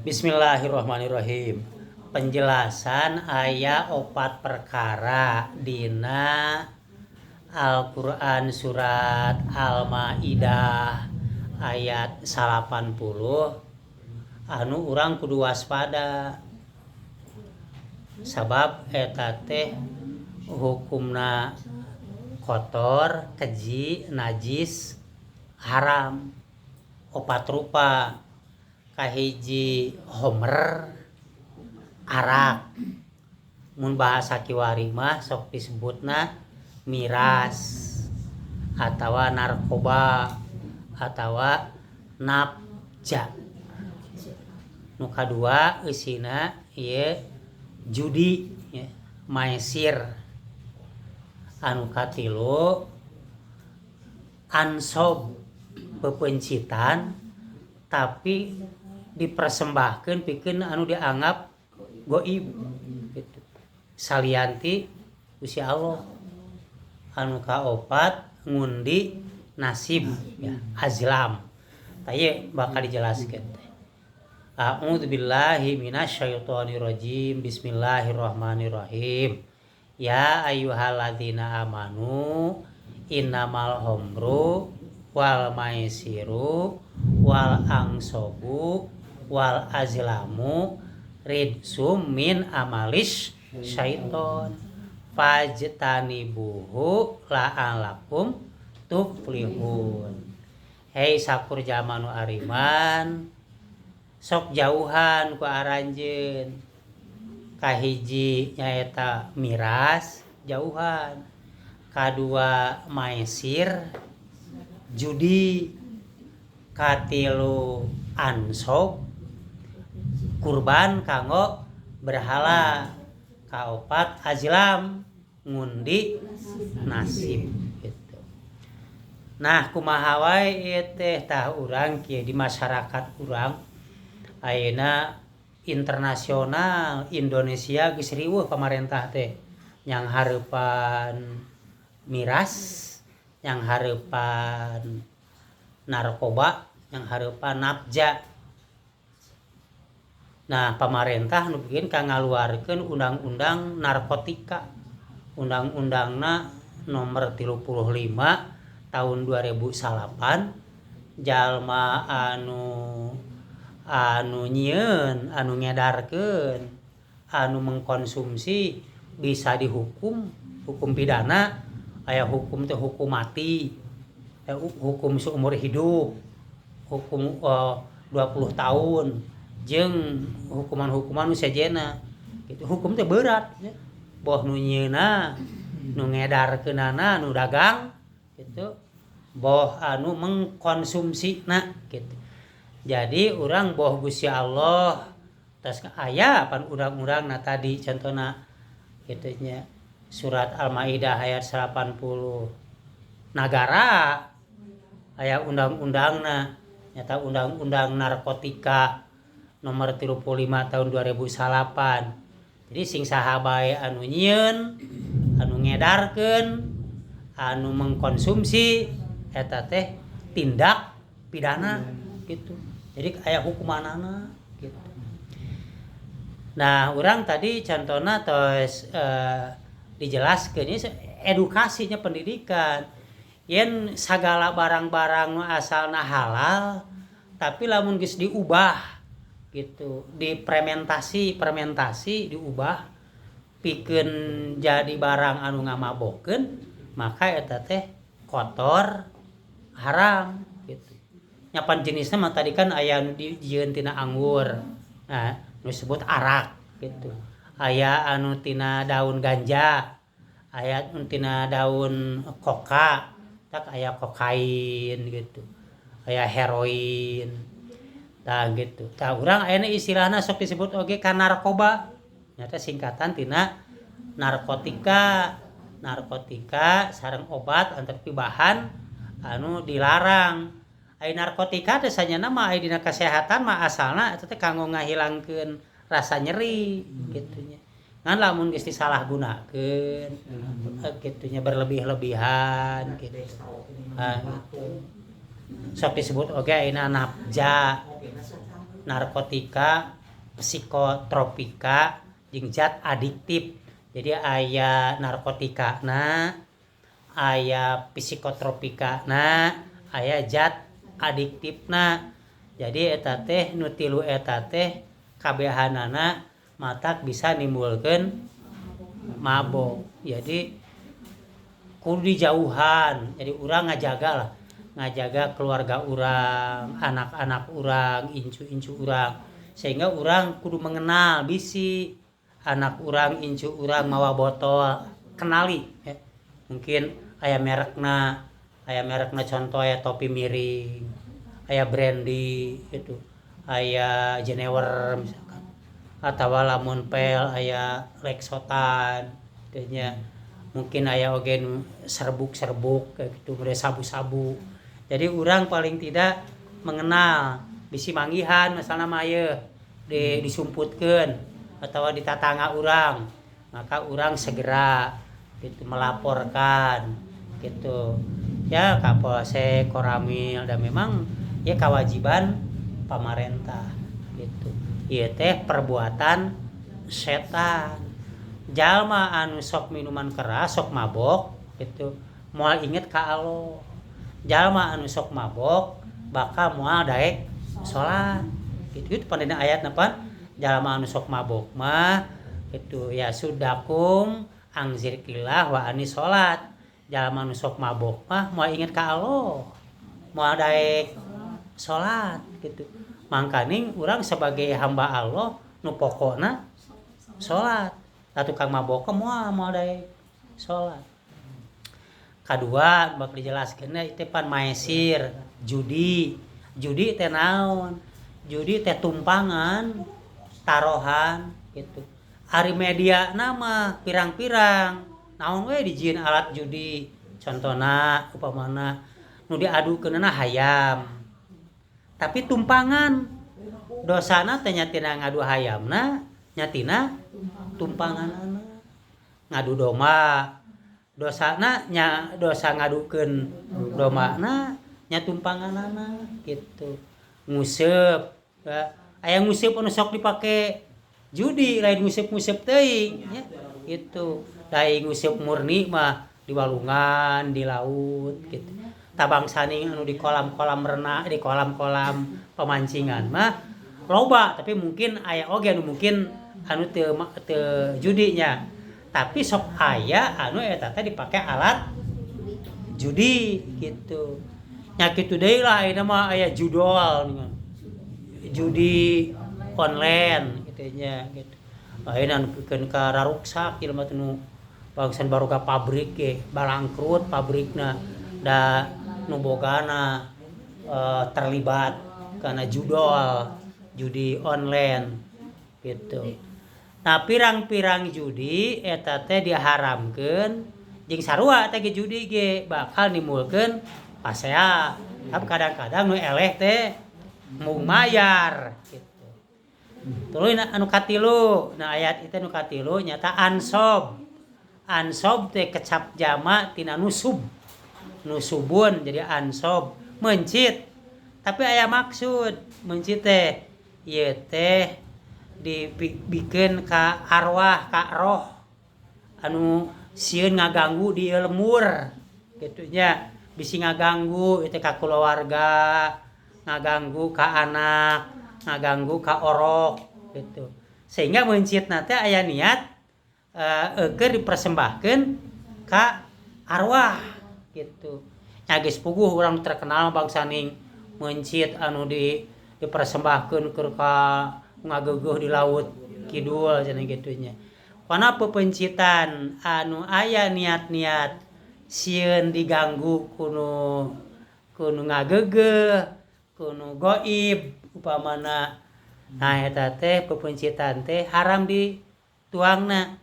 Bismillahirrahmanirrahim. Penjelasan aya 4 perkara dina Al-Quran surat Al-Maidah ayat 80 anu urang kudu waspada sabab eta teh hukumna kotor, keji, najis, haram 4 rupa. Kahiji homer, arak, mun bahasa kiwari mah sok disebutna miras atawa narkoba atawa nafja. Nu kadua eusina ieu judi ya, maesir. Anu katilu ansob, pepencitan tapi dipersembahkeun pikeun anu dianggap goib gitu. Salianti Gusti Allah. Anu kaopat ngundi nasib ya, azlam. Taya bakal dijelaskeun teh. A'udzubillahi minasyaitonirrajim. Bismillahirrahmanirrahim. Ya ayyuhalladzina amanu innamal khamru wal maisiru wal angsobu wal azlamu ridsum min amalis syaiton fajtanibuhu la'alakum tuflihun. Hei sakur jamanu ariman, sok jauhan ku aranjeun. Kahiji nyaeta miras, jauhan. Kadua maesir, judi. Katilu ansob, kurban kanggo berhala. Kaopat azlam, ngundi nasib gitu. Nah kumaha wae ieu teh tah urang kieu di masyarakat urang ayeuna internasional Indonesia geus riweuh pamarentah teh yang hareupan miras, yang hareupan narkoba, yang hareupan nafja. Nah pamarentah nu bikin kangaluarkeun undang-undang narkotika. Undang-undangna nomor 35 tahun 2008. Jalma anu nyieun, anu ngedarkeun, anu mengkonsumsi bisa dihukum hukum pidana. Aya hukum teh hukum mati, hukum seumur hidup, hukum 20 tahun jeung hukuman-hukuman nu sejenna gitu. Hukum teh berat ya. Boh nu nyieunna, nu ngedarkeunana, nu dagang gitu, boh anu mengkonsumsina gitu. Jadi urang boh Gusti Allah tas aya pan undang-undangna tadi contona kitu nya surat Al-Maidah ayat 80. Nagara aya undang-undangna nyata undang-undang narkotika nomor 35 tahun 2008. Jadi sing saha bae anu nyieun, anu ngedarkeun, anu mengkonsumsi eta teh tindak pidana gitu. Jadi aya hukumanana gitu. Nah, urang tadi contona tos dijelaskeun ieu edukasinya pendidikan. Yen sagala barang-barang nu asalna halal tapi lamun geus diubah gitu, fermentasi diubah pikeun jadi barang anu ngamabokeun, maka eta teh kotor, haram gitu. Nyapan jenisna mah tadi kan aya nu dijieun tina anggur. Nah, nu disebut arak gitu. Aya anu tina daun ganja, aya anu tina daun koka, tak aya kokain gitu. Aya heroin. Tah gitu. Tah urang ayeuna istilahna sok disebut oge ka narkoba. Nyata singkatan tina narkotika. Narkotika sareng obat antara bahan anu dilarang. Ai narkotika teh sanyana mah aya dina kesehatan mah asalna eta teh kanggo ngahilangkeun rasa nyeri kitu nya. Ngan lamun geus disalahgunakeun kitu nya berlebih-lebihan gitu. Sok disebut oge ayeuna nafja. narkotika, psikotropika, jeung zat adiktif. Jadi aya narkotikana, aya psikotropikana, aya zat adiktifna. Jadi eta teh nu tilu eta teh kabehanana matak bisa nimbulkeun mabok. Jadi kudu dijauhan. Jadi urang ngajaga keluarga urang, anak-anak urang, incu-incu urang, sehingga urang kudu mengenal bisi anak urang, incu urang mawa botol, kenali ya. Mungkin aya merekna contoh aya topi miring, aya brandy gitu, aya Jenewer misalkan, atau lamun pel aya Lexotan gitu nya. Mungkin aya oge serbuk-serbuk kayak gitu, udah sabu-sabu. Jadi urang paling tidak mengenal bisi manggihan misalnya mah ieu disumputkeun atau di tatangga urang, maka urang segera gitu melaporkan gitu ya ka Polsek Koramil. Dan memang ya kewajiban pamarentah gitu. Ieu teh perbuatan setan. Jalma anu sok minuman keras, sok mabok gitu, moal inget ka Allah. Jalma anu sok mabok bakal moal daek salat. Gitu pandina ayat napa? Jalma anu sok mabok mah itu ya sudakum angzirkillah wa ani salat. Jalma anu sok mabok mah moal inget ka Allah, moal daek salat gitu. Mangkaning urang sebagai hamba Allah nu pokona salat. Tukang mabok moal daek salat. Kadua bak dijelaskeun teh pan maesir, judi. Judi teh naon? Judi teh tumpangan, tarohan gitu. Ari media nama pirang-pirang naon we dijieun alat judi. Contona upamana nu diadukeunna hayam. Tapi tumpangan dosana teh nyatina ngadu hayamna, nyatina tumpanganana. Ngadu domba dosana nya dosa ngadukeun domana nya tumpanganana gitu. Nguseup ya. Aya nguseup anu sok dipake judi, lain nguseup-nguseup teuing nya gitu. Lain nguseup murni mah di walungan, di laut gitu. Tabang saning anu di kolam-kolam renang, di kolam-kolam pemancingan mah loba, tapi mungkin aya oge anu mungkin anu teu judinya, tapi sok aya anu eta teh dipake alat judi gitu. Nya kitu deui lah ayeuna mah aya judol, judi online kitu nya gitu. Ayeuna pikeun ka raruksak jelema teh nu bangsan baruga pabrik ge balangkrut pabrikna da nu bogana terlibat kana judol, judi online gitu. Nah pirang-pirang judi eta teh diharamkeun jeung sarua teh judi ge bakal nimbulkeun pasea. Tapi kadang-kadang nu eleh teh mung mayar gitu. Tuluy anu katilu, nah ayat itu nu katilu nyata ansob. Ansob teh kecap jama tina nusub. Nusubun jadi ansob, mencit. Tapi aya maksud mencit teh ieu teh dibikeun ka arwah, ka roh anu sieun ngaganggu di lemur kitu nya. Bisi ngaganggu itu ka keluarga, ngaganggu ka anak, ngaganggu ka orok gitu. Sehingga mencitna teh aya niat keur dipersembahkeun ka arwah gitu. Nya geus puguh urang terkenal bangsa ning mencit anu dipersembahkeun keur ka ngageuguh di laut kidul cenah kitu nya. Pana pepencitan anu aya niat-niat sieun diganggu kuno ngageugeuh, kuno goib upamana. Nah eta teh pepencitan teh haram dituangna.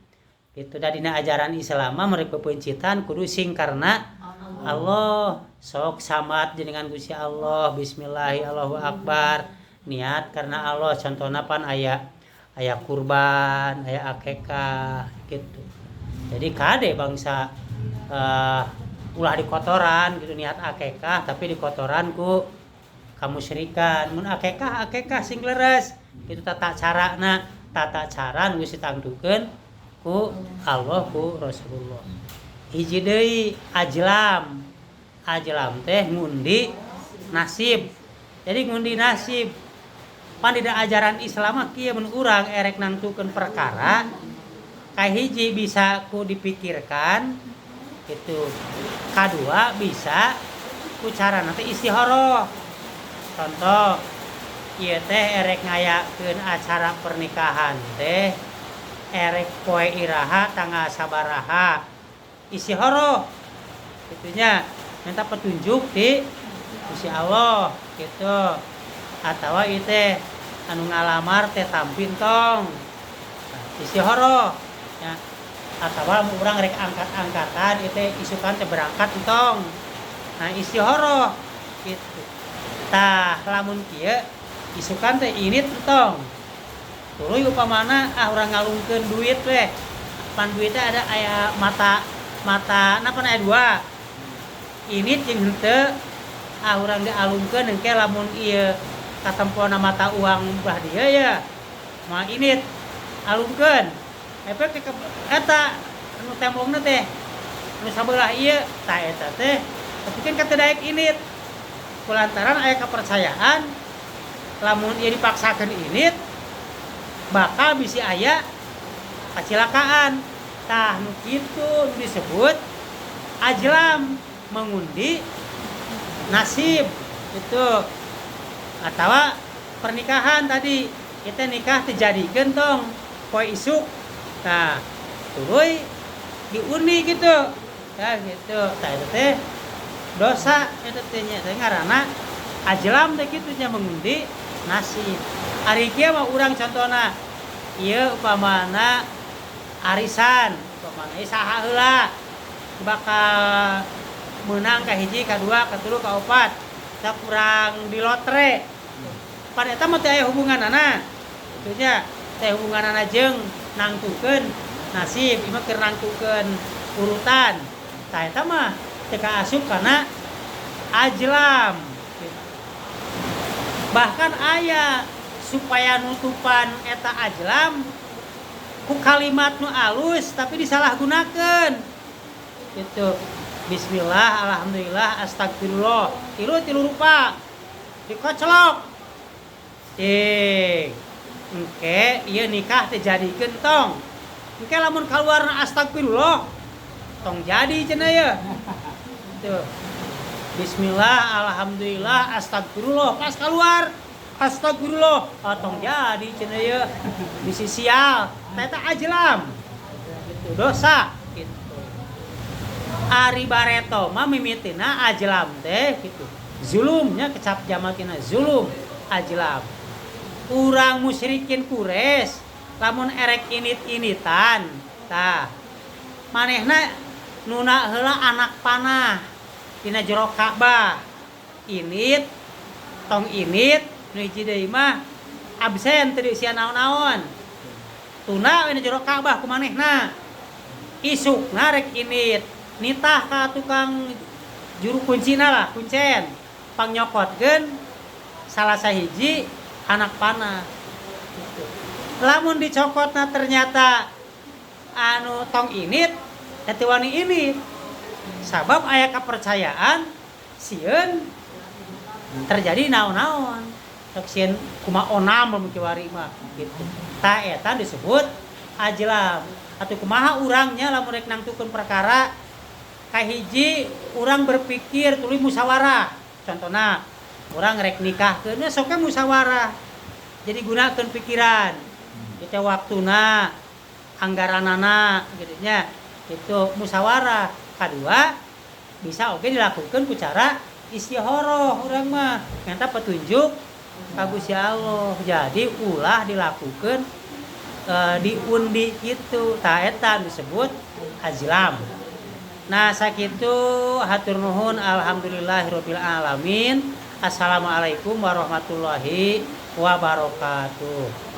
Kitu da dina ajaran Islam mah mere pepencitan kudu sing karna Allah, sok samad jenengan Gusti Allah, bismillah, Allahu akbar. Niat karena Allah, contohna pan aya kurban, aya akekah gitu. Jadi kade bangsa ulah di kotoran gitu niat akekah tapi di kotoran ku kamusyrikan. Mun akekah sing leres. Itu tata cara nu geus ditangtukeun ku Allah ku Rasulullah. Hiji deui ajlam. Ajlam teh ngundi nasib. Jadi ngundi nasib. Pan dina ajaran Islam mah kieu mun urang erek nangtukeun perkara kahiji bisa ku dipikirkan itu. Kadua bisa ku cara nanti istikharah. Contoh ieu teh erek ngayakeun acara pernikahan teh erek poe iraha tanggal sabaraha istikharah gitunya minta petunjuk di Gusti Allah gitu atawa ieu teh anu ngalamar teh tampin tong istikharah ya atawa urang rek angkat-angkatan ieu teh isukan teh berangkat tong nah istikharah gitu tah lamun kieu isukan teh ini tong tuluy upamana urang ngalungkeun duit we pan duitnya ada aya mata napa aya dua ini jeung henteu urang dialungkeun engke lamun ieu katempona mata uang belah dia ya mah ini alungkeun efek eta anu tembongna teh anu sabelah ieu tah eta teh tapi kan daek ini kulantaran aya kepercayaan lamun ieu dipaksakeun ini bakal bisi aya kecelakaan. Tah nu kitu nu disebut ajlam mengundi nasib itu atawa pernikahan tadi kita nikah dijadikeun tong poe isuk. Nah, tuluy diundi gitu. Ya gitu. Tah eta teh dosa eta teh nya ngaranna ajlam teh kitu nya mengundi nasib. Ari kieu mah urang contona ieu upamana arisan upamana saha heula bakal meunang ka hiji, kadua, katelu, kaopat sak urang di lotre pan eta mah teu aya hubunganana kitu nya teh hubunganana jeung nangtukeun nasib ieu mah keur nangtukeun urutan tah eta mah teu kaasup kana ajlam bahkan aya supaya nutupan eta ajlam ku kalimat nu alus tapi disalahgunakeun gitu. Bismillah, alhamdulillah, astagfirullah. Tilu rupa. Dikocelok. Engke ieu nikah teh jadikeun tong. Engke lamun kaluarna astagfirullah tong jadi cenah ye. Tuh. Bismillah, alhamdulillah, astagfirullah. Pas keluar astagfirullah, tong jadi cenah ye. Bisi sial, eta ajlam. Gitu dosa gitu. Ari bareto mah mimitina ajlam teh gitu. Zulumnya kecap jamatina zulum ajlam. Urang musyrikin Quraisy lamun erek init-initan tah manehna nuna heula anak panah dina jero Ka'bah. Init tong init nu hiji deui mah absen teu sia naon-naon. Tuna dina jero Ka'bah ku manehna. Isukna rek init nitah ka tukang juru kuncina lah, kuncen pangyokotkeun salah sahiji anak panah. Lamun dicokotna ternyata anu tong init teu wani init. Sabab aya kepercayaan sieun terjadi naon-naon. Sok sieun kumaha onam mun kiwari mah gitu. Tah eta disebut ajlam. Atuh kumaha urangnya lamun rek nangtukeun perkara kahiji urang berpikir tuluy musyawarah. Contona urang rek nikahkeun sok we musyawarah. Jadi gunakeun pikiran. Kita waktuna, anggaranana gitu nya. Itu musyawarah. Kadua bisa oke dilakukan ku cara istikharah urang mah. Nganta petunjuk ka Gusti Allah. Jadi ulah dilakukan diundi kitu. Tah eta disebut ajlam. Nah sakitu hatur nuhun alhamdulillahirabbil alamin. Assalamualaikum warahmatullahi wabarakatuh.